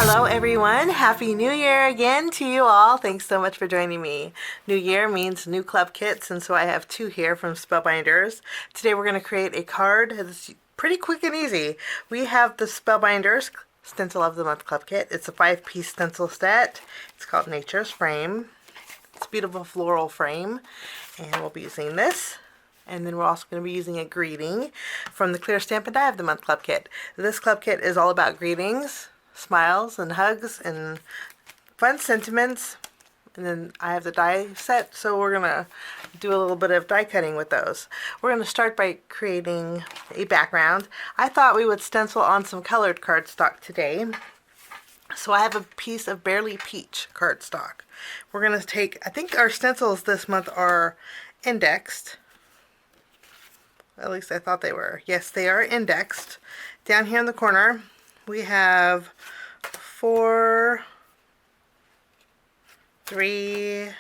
Hello everyone, Happy New Year again to you all. Thanks so much for joining me. New Year means new club kits, and so I have two here from Spellbinders. Today we're going to create a card that's pretty quick and easy. We have the Spellbinders Stencil of the Month Club Kit. It's a 5-piece stencil set. It's called Nature's Frame. It's a beautiful floral frame, and we'll be using this. And then we're also going to be using a greeting from the Clear Stamp and Die of the Month Club Kit. This club kit is all about greetings, smiles and hugs and fun sentiments. And then I have the die set, so we're gonna do a little bit of die cutting with those. We're gonna start by creating a background. I thought we would stencil on some colored cardstock today, so I have a piece of Barely Peach cardstock. We're gonna take, I think our stencils this month are indexed. At least I thought they were. Yes, they are indexed. Down here in the corner we have 4, 3,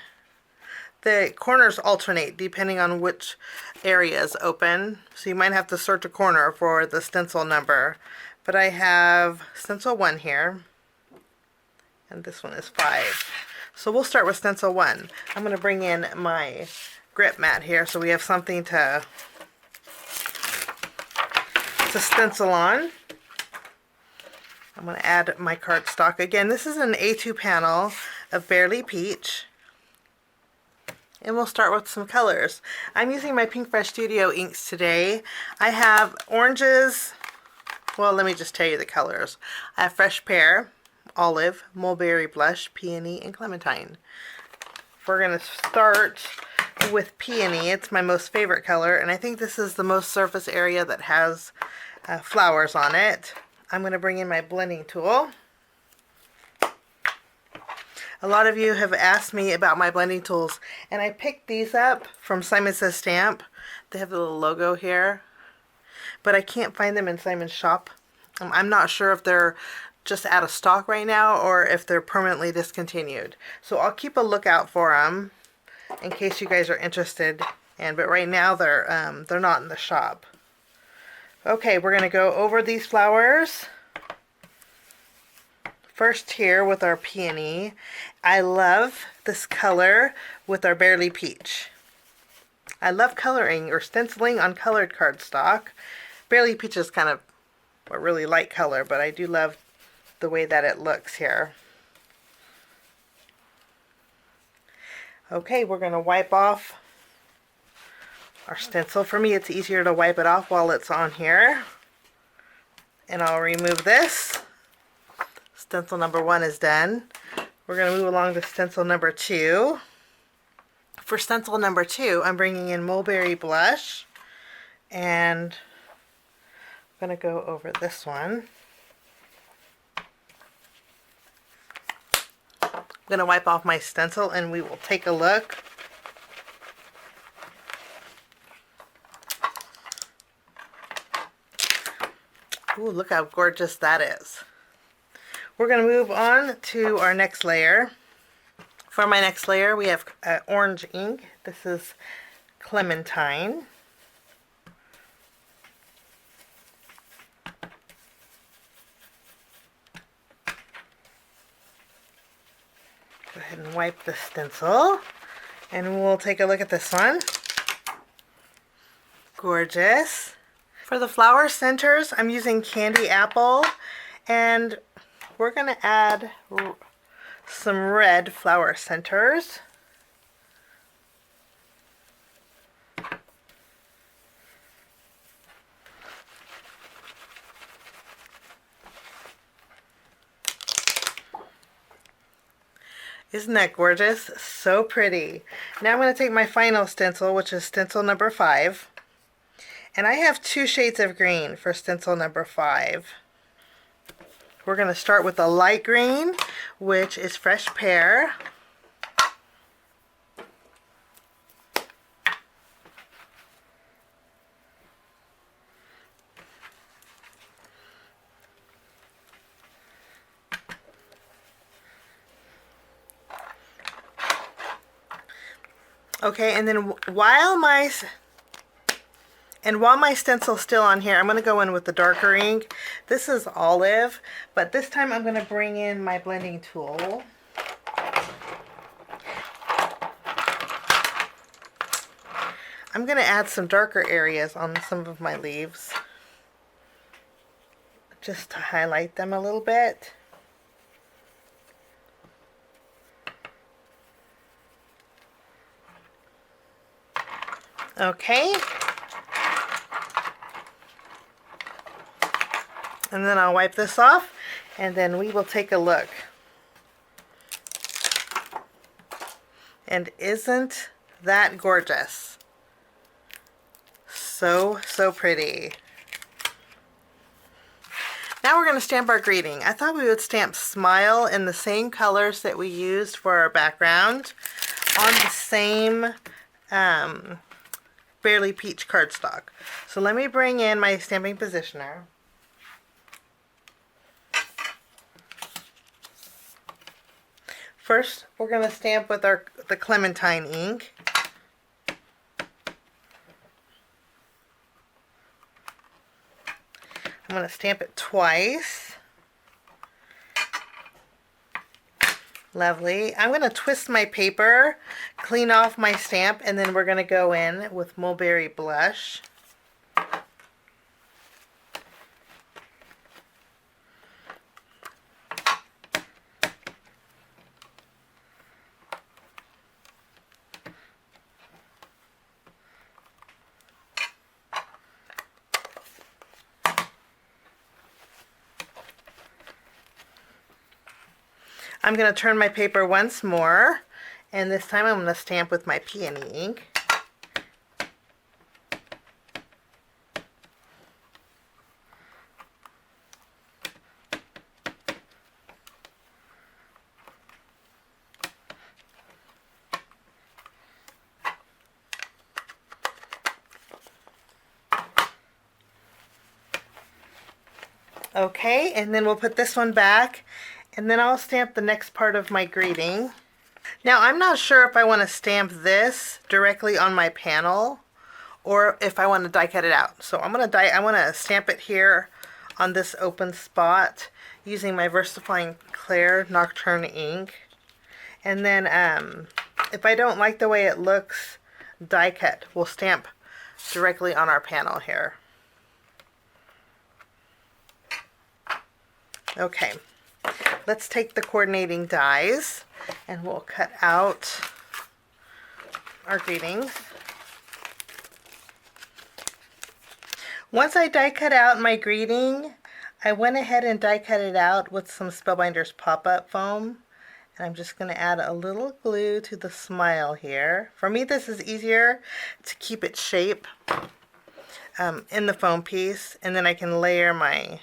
the corners alternate depending on which area is open, so you might have to search a corner for the stencil number. But I have stencil 1 here, and this one is 5. So we'll start with stencil 1. I'm going to bring in my grip mat here so we have something to stencil on. I'm going to add my cardstock. Again, this is an A2 panel of Barely Peach. And we'll start with some colors. I'm using my PINKFRESH Studio inks today. I have oranges. Well, let me just tell you the colors. I have Fresh Pear, Olive, Mulberry Blush, Peony, and Clementine. We're going to start with Peony. It's my most favorite color, and I think this is the most surface area that has flowers on it. I'm going to bring in my blending tool. A lot of you have asked me about my blending tools, and I picked these up from Simon Says Stamp. They have the little logo here, but I can't find them in Simon's shop. I'm not sure if they're just out of stock right now or if they're permanently discontinued. So I'll keep a lookout for them in case you guys are interested. But right now they're not in the shop. Okay, we're going to go over these flowers. First here with our Peony. I love this color with our Barely Peach. I love coloring or stenciling on colored cardstock. Barely Peach is kind of a really light color, but I do love the way that it looks here. Okay, we're going to wipe off our stencil. For me, it's easier to wipe it off while it's on here. And I'll remove this. Stencil number 1 is done. We're going to move along to stencil number 2. For stencil number 2, I'm bringing in Mulberry Blush. And I'm going to go over this one. I'm going to wipe off my stencil and we will take a look. Ooh, look how gorgeous that is. We're going to move on to our next layer. For my next layer, we have orange ink. This is Clementine. Go ahead and wipe the stencil. And we'll take a look at this one. Gorgeous. For the flower centers, I'm using Candy Apple, and we're going to add some red flower centers. Isn't that gorgeous? So pretty. Now I'm going to take my final stencil, which is stencil number 5. And I have 2 shades of green for stencil number 5. We're going to start with a light green, which is Fresh Pear. Okay, and then while my And while my stencil's still on here, I'm going to go in with the darker ink. This is olive, but this time I'm going to bring in my blending tool. I'm going to add some darker areas on some of my leaves, just to highlight them a little bit. Okay. And then I'll wipe this off, and then we will take a look. And isn't that gorgeous? So, so pretty. Now we're going to stamp our greeting. I thought we would stamp Smile in the same colors that we used for our background on the same Barely Peach cardstock. So let me bring in my stamping positioner. First, we're going to stamp with the Clementine ink. I'm going to stamp it twice. Lovely. I'm going to twist my paper, clean off my stamp, and then we're going to go in with Mulberry Blush. I'm going to turn my paper once more, and this time I'm going to stamp with my peony ink. Okay, and then we'll put this one back, and then I'll stamp the next part of my greeting. Now I'm not sure if I want to stamp this directly on my panel or if I want to die cut it out. So I want to stamp it here on this open spot using my VersaFine Clair Nocturne ink. And then if I don't like the way it looks, die cut. We'll stamp directly on our panel here. Okay, let's take the coordinating dies and we'll cut out our greetings. Once I die cut out my greeting, I went ahead and die cut it out with some Spellbinders pop-up foam. And I'm just going to add a little glue to the smile here. For me, this is easier to keep its shape in the foam piece, and then I can layer my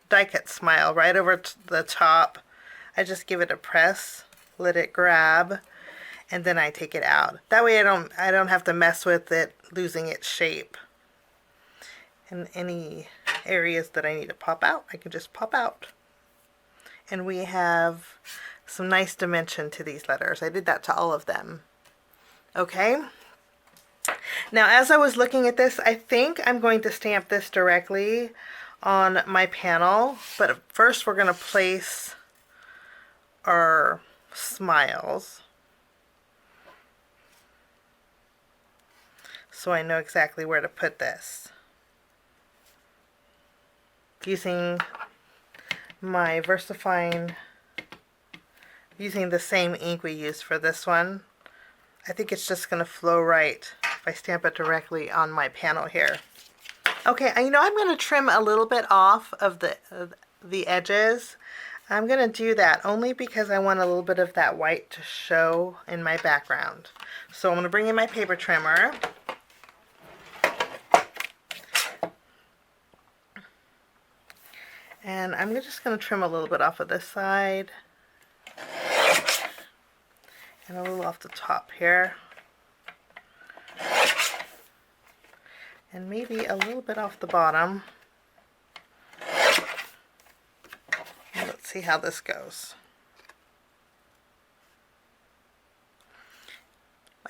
die cut smile right over the top. I just give it a press, let it grab, and then I take it out. That way I don't have to mess with it losing its shape. And any areas that I need to pop out, I can just pop out. And we have some nice dimension to these letters. I did that to all of them. Okay. Now as I was looking at this, I think I'm going to stamp this directly on my panel, but first we're going to place our smiles so I know exactly where to put this. Using my VersaFine, using the same ink we used for this one, I think it's just going to flow right if I stamp it directly on my panel here. Okay, I'm going to trim a little bit off of the edges. I'm going to do that only because I want a little bit of that white to show in my background. So I'm going to bring in my paper trimmer. And I'm just going to trim a little bit off of this side. And a little off the top here. And maybe a little bit off the bottom. And let's see how this goes.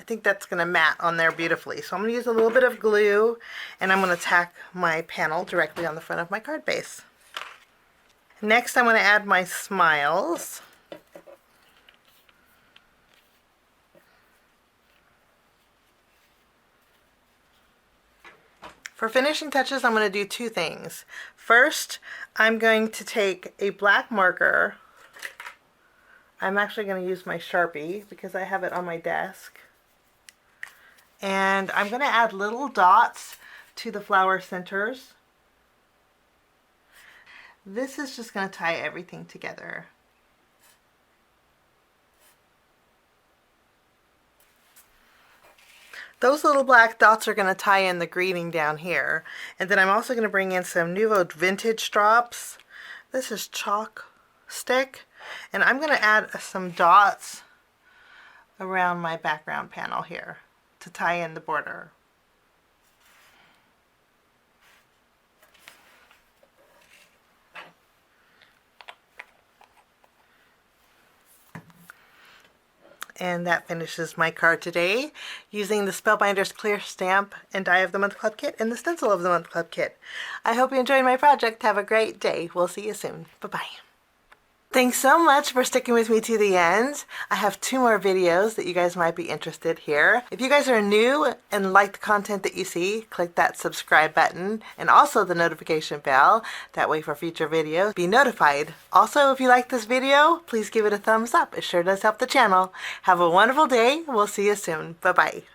I think that's going to mat on there beautifully. So I'm going to use a little bit of glue, and I'm going to tack my panel directly on the front of my card base. Next, I'm going to add my smiles. For finishing touches, I'm going to do two things. First, I'm going to take a black marker. I'm actually going to use my Sharpie because I have it on my desk. And I'm going to add little dots to the flower centers. This is just going to tie everything together. Those little black dots are going to tie in the greeting down here. And then I'm also going to bring in some Nouveau Vintage drops. This is chalk stick. And I'm going to add some dots around my background panel here to tie in the border. And that finishes my card today using the Spellbinders Clear Stamp and Die of the Month Club Kit and the Stencil of the Month Club Kit. I hope you enjoyed my project. Have a great day. We'll see you soon. Bye-bye. Thanks so much for sticking with me to the end. I have 2 more videos that you guys might be interested here. If you guys are new and like the content that you see, click that subscribe button and also the notification bell. That way for future videos, be notified. Also, if you like this video, please give it a thumbs up. It sure does help the channel. Have a wonderful day. We'll see you soon. Bye-bye.